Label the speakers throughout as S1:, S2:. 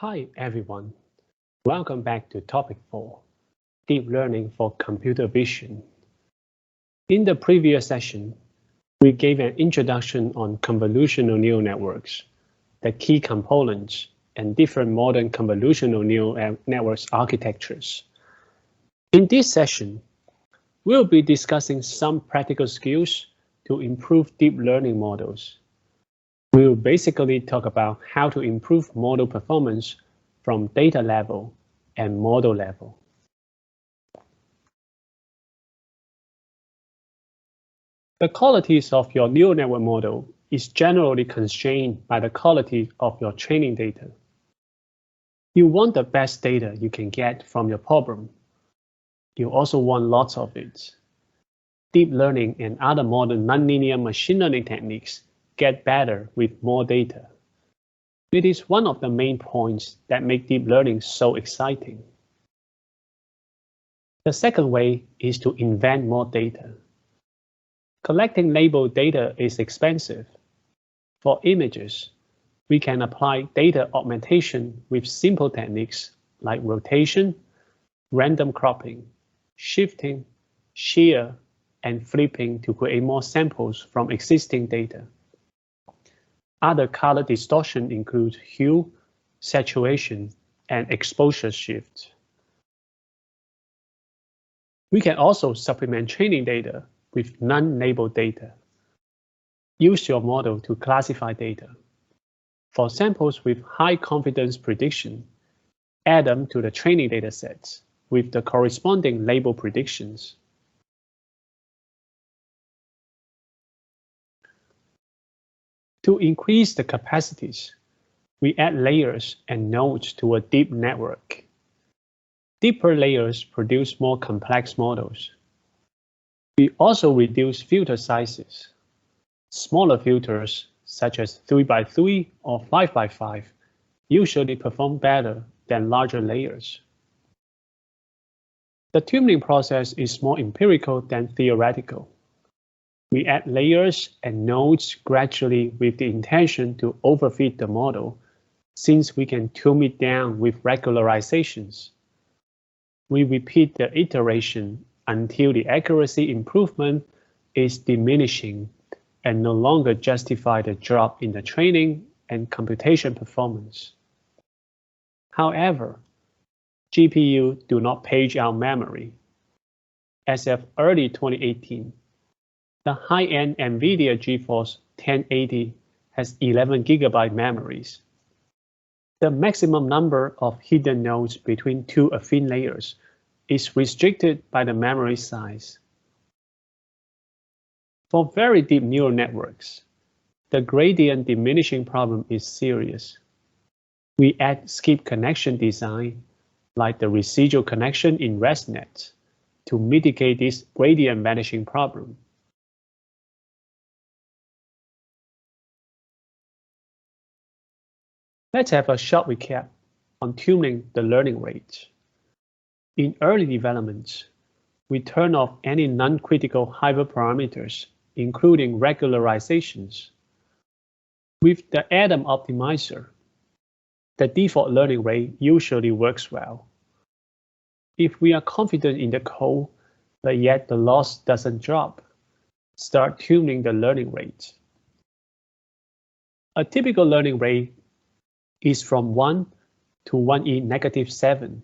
S1: Hi everyone, welcome back to Topic 4, Deep Learning for Computer Vision. In the previous session, we gave an introduction on convolutional neural networks, the key components, and different modern convolutional neural networks architectures. In this session, we'll be discussing some practical skills to improve deep learning models. We'll basically talk about how to improve model performance from data level and model level. The qualities of your neural network model is generally constrained by the quality of your training data. You want the best data you can get from your problem. You also want lots of it. Deep learning and other modern nonlinear machine learning techniques get better with more data. It is one of the main points that make deep learning so exciting. The second way is to invent more data. Collecting labeled data is expensive. For images, we can apply data augmentation with simple techniques like rotation, random cropping, shifting, shear, and flipping to create more samples from existing data. Other color distortion include hue, saturation, and exposure shift. We can also supplement training data with non-labeled data. Use your model to classify data. For samples with high confidence prediction, add them to the training data sets with the corresponding label predictions. To increase the capacities, we add layers and nodes to a deep network. Deeper layers produce more complex models. We also reduce filter sizes. Smaller filters, such as 3x3 or 5x5, usually perform better than larger layers. The tuning process is more empirical than theoretical. We add layers and nodes gradually with the intention to overfit the model, since we can tune it down with regularizations. We repeat the iteration until the accuracy improvement is diminishing and no longer justify the drop in the training and computation performance. However, GPU do not page out memory. As of early 2018, the high-end NVIDIA GeForce 1080 has 11 GB memories. The maximum number of hidden nodes between two affine layers is restricted by the memory size. For very deep neural networks, the gradient diminishing problem is serious. We add skip connection design, like the residual connection in ResNet, to mitigate this gradient vanishing problem. Let's have a short recap on tuning the learning rate. In early development, we turn off any non-critical hyperparameters, including regularizations. With the Atom optimizer, the default learning rate usually works well. If we are confident in the code, but yet the loss doesn't drop, start tuning the learning rate. A typical learning rate is from 1 to 1e-7.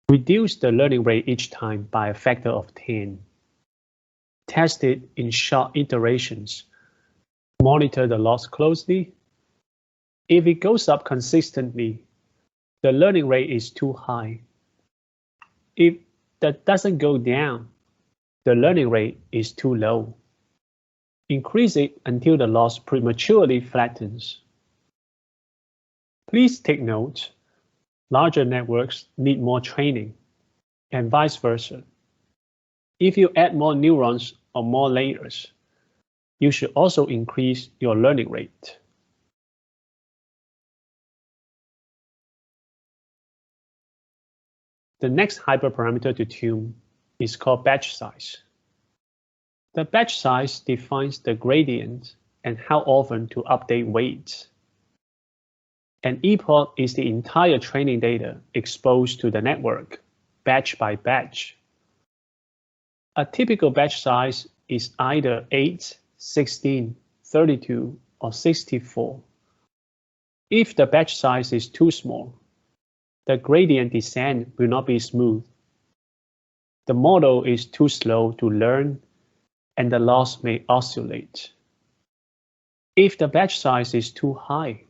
S1: Reduce the learning rate each time by a factor of 10. Test it in short iterations. Monitor the loss closely. If it goes up consistently, the learning rate is too high. If that doesn't go down, the learning rate is too low. Increase it until the loss prematurely flattens. Please take note, larger networks need more training, and vice versa. If you add more neurons or more layers, you should also increase your learning rate. The next hyperparameter to tune is called batch size. The batch size defines the gradient and how often to update weights. An epoch is the entire training data exposed to the network, batch by batch. A typical batch size is either 8, 16, 32, or 64. If the batch size is too small, the gradient descent will not be smooth. The model is too slow to learn, and the loss may oscillate. If the batch size is too high,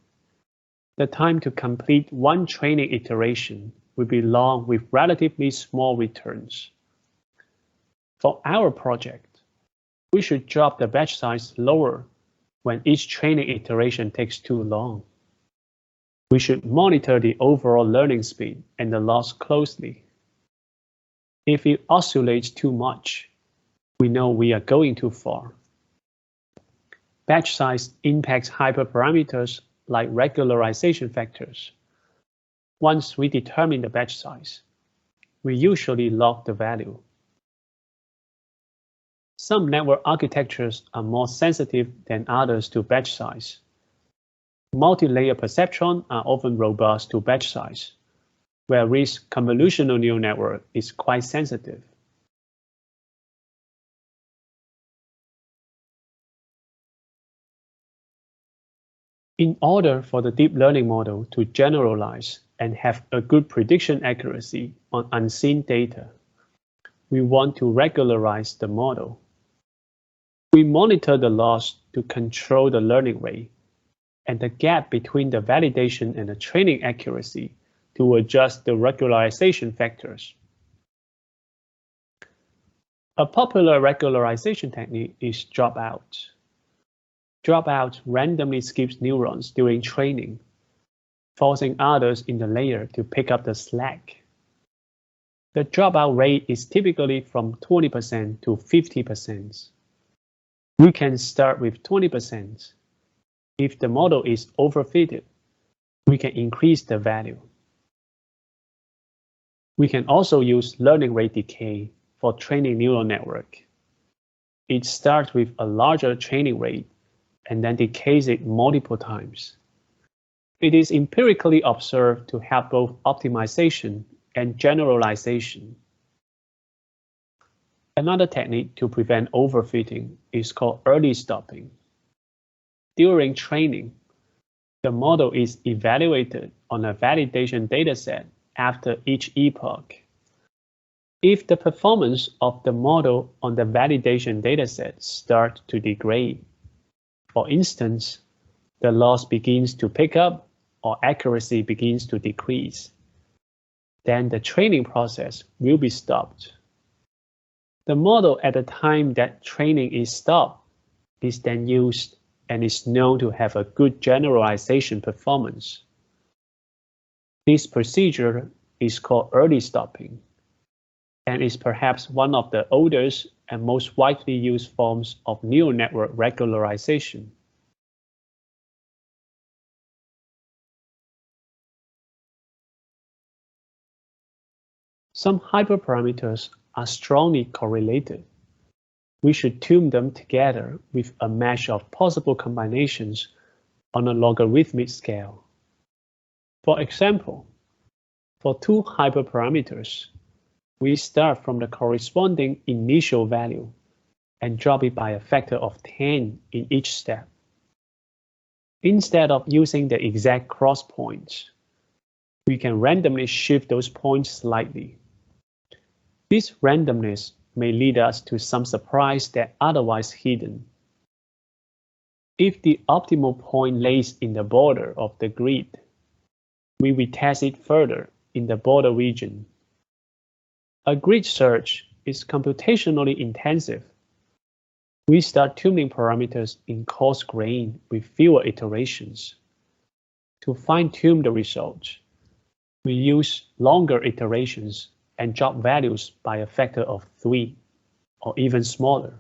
S1: the time to complete one training iteration will be long with relatively small returns. For our project, we should drop the batch size lower when each training iteration takes too long. We should monitor the overall learning speed and the loss closely. If it oscillates too much, we know we are going too far. Batch size impacts hyperparameters like regularization factors. Once we determine the batch size, we usually log the value. Some network architectures are more sensitive than others to batch size. Multi-layer perceptron are often robust to batch size, whereas convolutional neural network is quite sensitive. In order for the deep learning model to generalize and have a good prediction accuracy on unseen data, we want to regularize the model. We monitor the loss to control the learning rate and the gap between the validation and the training accuracy to adjust the regularization factors. A popular regularization technique is dropout. Dropout randomly skips neurons during training, forcing others in the layer to pick up the slack. The dropout rate is typically from 20% to 50%. We can start with 20%. If the model is overfitted, we can increase the value. We can also use learning rate decay for training neural network. It starts with a larger training rate and then decays it multiple times. It is empirically observed to have both optimization and generalization. Another technique to prevent overfitting is called early stopping. During training, the model is evaluated on a validation dataset after each epoch. If the performance of the model on the validation dataset starts to degrade, for instance, the loss begins to pick up or accuracy begins to decrease, then the training process will be stopped. The model at the time that training is stopped is then used and is known to have a good generalization performance. This procedure is called early stopping and is perhaps one of the oldest and most widely used forms of neural network regularization. Some hyperparameters are strongly correlated. We should tune them together with a mesh of possible combinations on a logarithmic scale. For example, for two hyperparameters, we start from the corresponding initial value and drop it by a factor of 10 in each step. Instead of using the exact cross points, we can randomly shift those points slightly. This randomness may lead us to some surprise that otherwise hidden. If the optimal point lays in the border of the grid, we retest it further in the border region. A grid search is computationally intensive. We start tuning parameters in coarse grain with fewer iterations. To fine-tune the result, we use longer iterations and drop values by a factor of 3 or even smaller.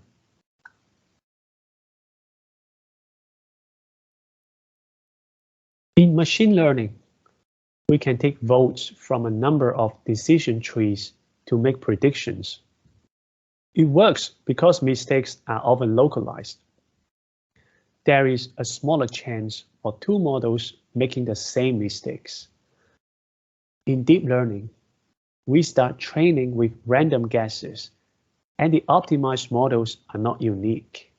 S1: In machine learning, we can take votes from a number of decision trees to make predictions. It works because mistakes are often localized. There is a smaller chance for two models making the same mistakes. In deep learning, we start training with random guesses, and the optimized models are not unique.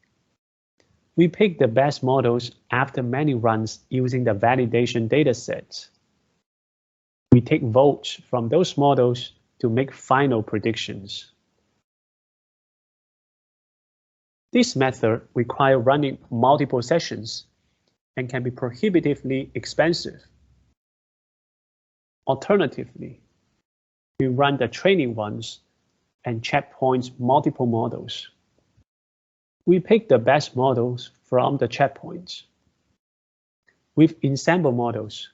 S1: We pick the best models after many runs using the validation datasets. We take votes from those models to make final predictions. This method requires running multiple sessions and can be prohibitively expensive. Alternatively, we run the training ones and checkpoints multiple models. We pick the best models from the checkpoints. With ensemble models,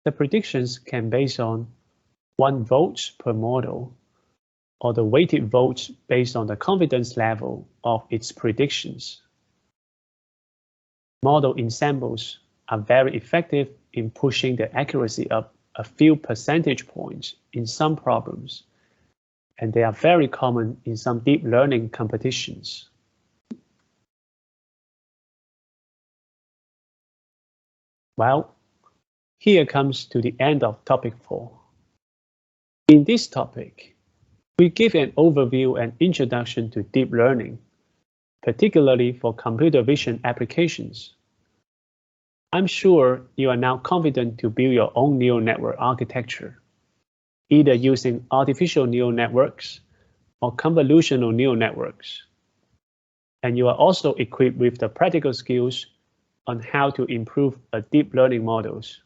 S1: the predictions can be based on 1 vote per model or the weighted votes based on the confidence level of its predictions. Model ensembles are very effective in pushing the accuracy up a few percentage points in some problems, and they are very common in some deep learning competitions. Well, here comes to the end of topic 4. In this topic, we give an overview and introduction to deep learning, particularly for computer vision applications. I'm sure you are now confident to build your own neural network architecture, either using artificial neural networks or convolutional neural networks. And you are also equipped with the practical skills on how to improve deep learning models.